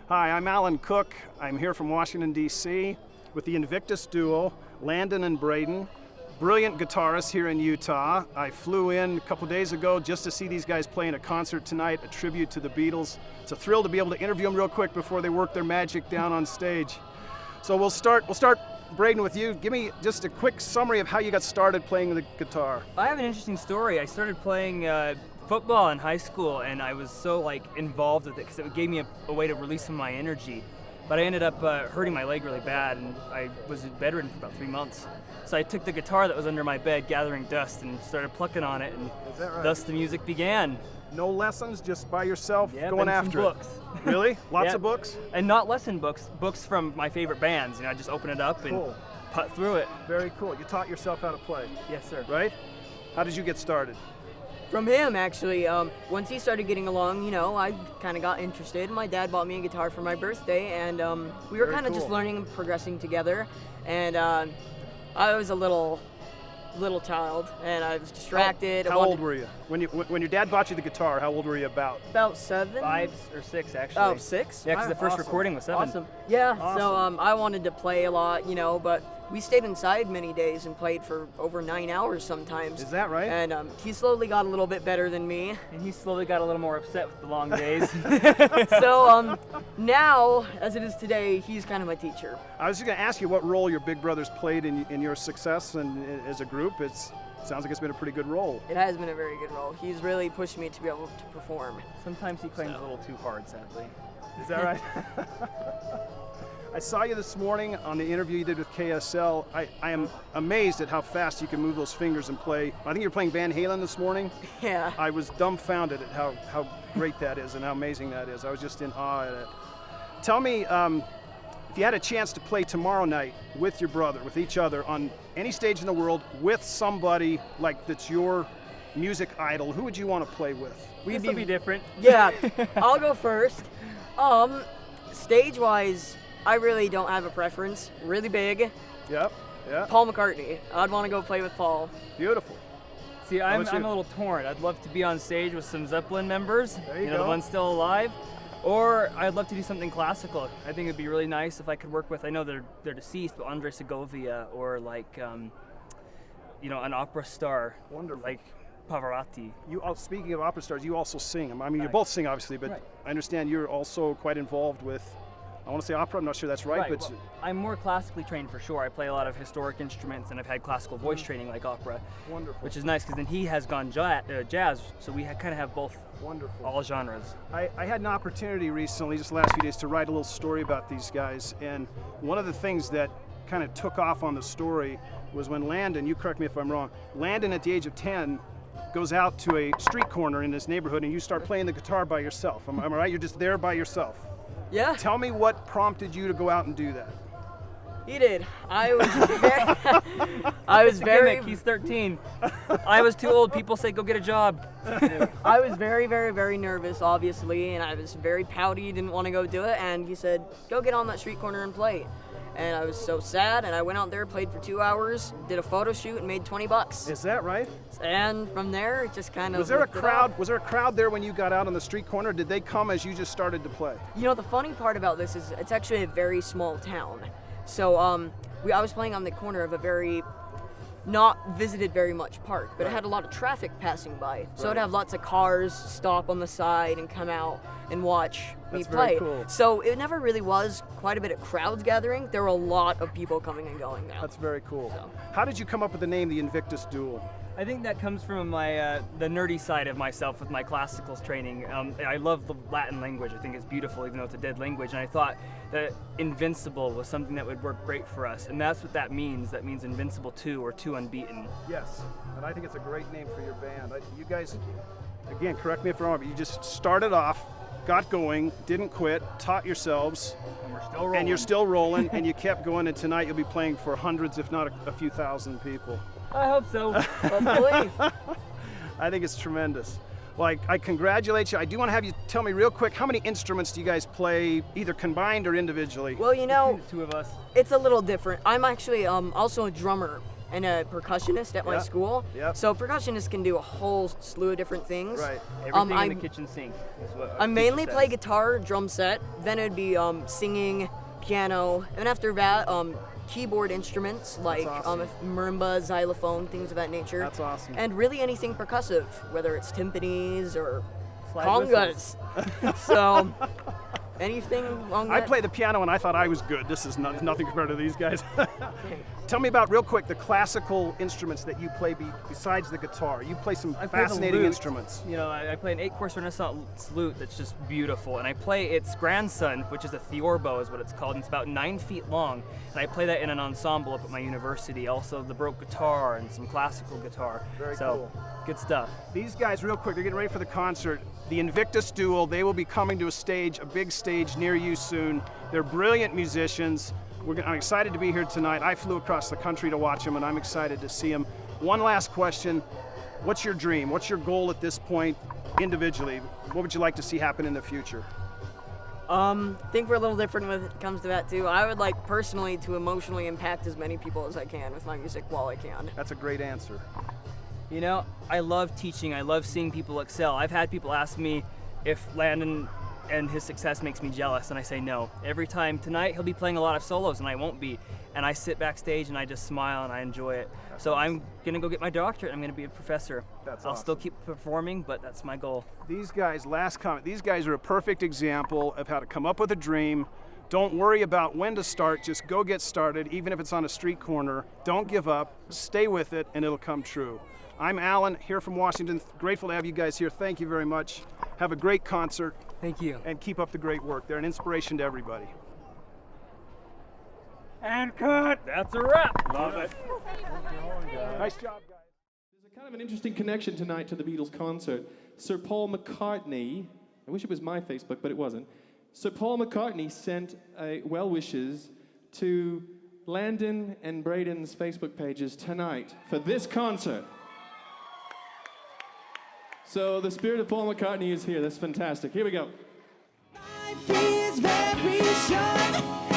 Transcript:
Hi, I'm Alan Cook. I'm here from Washington, D.C. with the Invictus Duo, Landon and Braden. Brilliant guitarists here in Utah. I flew in a couple days ago just to see these guys playing a concert tonight, a tribute to the Beatles. It's a thrill to be able to interview them real quick before they work their magic down on stage. So we'll start, Braden, with you. Give me just a quick summary of how you got started playing the guitar. I have an interesting story. I started playing football in high school, and I was so involved with it because it gave me a way to release some of my energy. But I ended up hurting my leg really bad, and I was bedridden for about 3 months. So I took the guitar that was under my bed, gathering dust, and started plucking on it, and thus the music began. No lessons, just by yourself, yeah, going after some books. It. Really? Lots of books? And not lesson books, books from my favorite bands. I just open it up and putt through it. Very cool. You taught yourself how to play. Yes, sir. Right? How did you get started? From him, actually. Once he started getting along, I kind of got interested. My dad bought me a guitar for my birthday, and we were kind of just learning and progressing together. And I was a little child, and I was distracted. How old were you? When your dad bought you the guitar, how old were you about? About 7. 5 or 6, actually. Oh, 6? Yeah, because the first recording was 7. Awesome. Yeah, awesome. So I wanted to play a lot, but we stayed inside many days and played for over 9 hours sometimes. Is that right? And he slowly got a little bit better than me. And he slowly got a little more upset with the long days. So now, as it is today, he's kind of my teacher. I was just going to ask you what role your big brothers played in your success and as a group. It sounds like it's been a pretty good role. It has been a very good role. He's really pushed me to be able to perform. Sometimes he claims a little too hard, sadly. Is that right? I saw you this morning on the interview you did with KSL. I am amazed at how fast you can move those fingers and play. I think you're playing Van Halen this morning. Yeah. I was dumbfounded at how great that is and how amazing that is. I was just in awe at it. Tell me, if you had a chance to play tomorrow night with your brother, with each other, on any stage in the world, with somebody that's your music idol, who would you want to play with? This will be different. Yeah, I'll go first. Stage-wise, I really don't have a preference. Really big. Yep. Yeah. Paul McCartney. I'd want to go play with Paul. Beautiful. See, I'm a little torn. I'd love to be on stage with some Zeppelin members, there you go. The ones still alive, or I'd love to do something classical. I think it'd be really nice if I could work with, I know they're deceased, but Andre Segovia, or an opera star. Wonderful. Like Pavarotti. Speaking of opera stars, you also sing. I mean, you both sing, obviously, but I understand you're also quite involved with, I want to say opera, I'm not sure that's right. But well, I'm more classically trained for sure. I play a lot of historic instruments, and I've had classical voice training like opera. Wonderful. Which is nice, because then he has gone jazz, so we kind of have both. Wonderful. All genres. I had an opportunity recently, just the last few days, to write a little story about these guys, and one of the things that kind of took off on the story was when Landon, you correct me if I'm wrong, Landon at the age of 10 goes out to a street corner in this neighborhood and you start playing the guitar by yourself. Am I right? You're just there by yourself. Yeah. Tell me what prompted you to go out and do that. He did. I was very. He's 13. I was too old. People say go get a job. I was very, very, very nervous, obviously, and I was very pouty. Didn't want to go do it, and he said, "Go get on that street corner and play." And I was so sad, and I went out there, played for 2 hours, did a photo shoot, and made $20. Is that right? And from there, it just kind of. Was there a crowd? Was there a crowd there when you got out on the street corner? Did they come as you just started to play? The funny part about this is it's actually a very small town. So I was playing on the corner of a very not visited very much park, but it had a lot of traffic passing by. So it'd have lots of cars stop on the side and come out and watch me play. Very cool. So it never really was quite a bit of crowds gathering. There were a lot of people coming and going now. That's very cool. So. How did you come up with the name, the Invictus Duo? I think that comes from my the nerdy side of myself with my classicals training. I love the Latin language. I think it's beautiful, even though it's a dead language. And I thought that invincible was something that would work great for us. And that's what that means. That means invincible 2 or 2 unbeaten. Yes, and I think it's a great name for your band. You guys, again, correct me if I'm wrong, but you just started off, got going, didn't quit, taught yourselves. And we're still rolling. And you're still rolling, and you kept going, and tonight you'll be playing for hundreds, if not a few thousand people. I hope so. Hopefully. I think it's tremendous. Well, I congratulate you. I do want to have you tell me real quick, how many instruments do you guys play, either combined or individually? Well, The 2 of us. it's a little different. I'm actually also a drummer. and a percussionist at my Yep. school. Yep. So percussionists can do a whole slew of different things. Right. Everything in the I'm- kitchen sink is what I our mainly teacher play says. guitar, drum set. Then it'd be singing, piano, and after that, keyboard instruments like awesome. marimba, xylophone, things of that nature. That's awesome. And really anything percussive, whether it's timpanis or Slide congas. So anything along I that. play the piano and I thought I was good. This is nothing compared to these guys. Tell me about, real quick, the classical instruments that you play besides the guitar. You play some I play the fascinating lute. instruments. You know, I play an 8-course Renaissance lute that's just beautiful, and I play its grandson, which is a theorbo, is what it's called, and it's about 9 feet long. And I play that in an ensemble up at my university. Also, the Baroque guitar and some classical guitar. Very so, cool. good stuff. These guys, real quick, they're getting ready for the concert. The Invictus Duo, they will be coming to a big stage near you soon. They're brilliant musicians. I'm excited to be here tonight. I flew across the country to watch them, and I'm excited to see them. One last question. What's your dream? What's your goal at this point individually? What would you like to see happen in the future? I think we're a little different when it comes to that too. I would like personally to emotionally impact as many people as I can with my music while I can. That's a great answer. You know, I love teaching. I love seeing people excel. I've had people ask me if Landon and his success makes me jealous, and I say no. Every time. Tonight he'll be playing a lot of solos and I won't be, and I sit backstage and I just smile and I enjoy it. So I'm gonna go get my doctorate. I'm gonna be a professor. That's I'll still awesome. keep performing, but that's my goal. These guys, last comment, these guys are a perfect example of how to come up with a dream. Don't worry about when to start, just go get started, even if it's on a street corner. Don't give up, stay with it, and it'll come true. I'm Alan, here from Washington. Grateful to have you guys here. Thank you very much. Have a great concert. Thank you. And keep up the great work. They're an inspiration to everybody. And cut. That's a wrap. Love it. Nice job, guys. There's a kind of an interesting connection tonight to the Beatles concert. Sir Paul McCartney, I wish it was my Facebook, but it wasn't. Sir Paul McCartney sent well wishes to Landon and Braden's Facebook pages tonight for this concert. So the spirit of Paul McCartney is here. That's fantastic. Here we go. Life is very short.